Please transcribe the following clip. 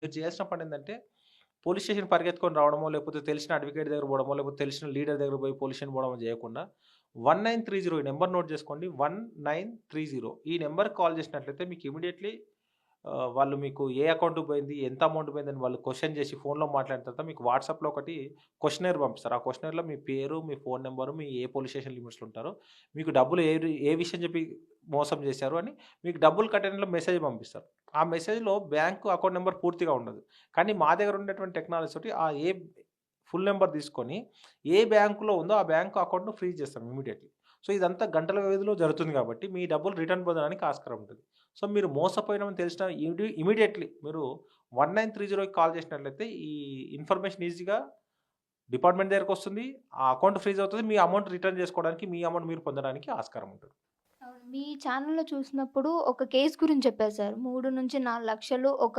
మీరు చేయాల్సిన పనేందంటే, police station పరిగెత్తుకొని రావడమో, లేకపోతే తెలిసిన అడ్వకేట్ దగ్గర పోవడమో, లేకపోతే తెలిసిన లీడర్ దగ్గర పోయి పోలీస్ స్టేషన్ పోవడమో చేయకుండా 1930 ఈ నంబర్ నోట్ చేసుకోండి. 1930 ఈ నంబర్‌కి కాల్ చేసినట్లయితే మీకు ఇమ్మీడియేట్‌లీ వాళ్ళు మీకు ఏ అకౌంట్‌కి పోయింది, ఎంత అమౌంట్ పోయిందని వాళ్ళు క్వెషన్ చేసి ఫోన్‌లో మాట్లాడిన తర్వాత మీకు వాట్సాప్‌లో ఒకటి క్వెషనైర్ పంపిస్తారు. ఆ క్వెషనైర్‌లో మీ పేరు, మీ ఫోన్ నంబరు, మీ ఏ పోలీస్ స్టేషన్ లిమిట్స్‌లో ఉంటారో, మీకు డబ్బులు ఏ విషయం చెప్పి మోసం చేశారు అని మీకు డబ్బులు కట్టడంలో మెసేజ్ పంపిస్తారు. ఆ మెసేజ్‌లో బ్యాంకు అకౌంట్ నంబర్ పూర్తిగా ఉండదు. కానీ మా దగ్గర ఉన్నటువంటి టెక్నాలజీ తోటి ఫుల్ నంబర్ తీసుకొని ఏ బ్యాంక్‌లో ఉందో ఆ బ్యాంక్ అకౌంట్‌ను ఫ్రీజ్ చేస్తాం ఇమ్మీడియేట్‌లీ. సో, ఇదంతా గంటల వ్యవధిలో జరుగుతుంది కాబట్టి మీ డబ్బులు రిటర్న్ పొందడానికి ఆస్కారం ఉంటది. సో, మీరు మోసపోయినామని తెలిసిన ఇమ్మీడియేట్‌లీ మీరు 1930కి కాల్ చేసినట్లయితే ఈ ఇన్ఫర్మేషన్ ఈజీగా డిపార్ట్‌మెంట్ దగ్గరకొస్తుంది. ఆ అకౌంట్ ఫ్రీజ్ అవుతది. మీ అమౌంట్ రిటర్న్ చేసుకోవడానికి, మీ అమౌంట్ మీరు పొందడానికి ఆస్కారం ఉంటది. అవును. మీ ఛానెల్‌లో చూసినప్పుడు ఒక కేస్ గురించి చెప్పారు సార్. 3-4 లక్షలు ఒక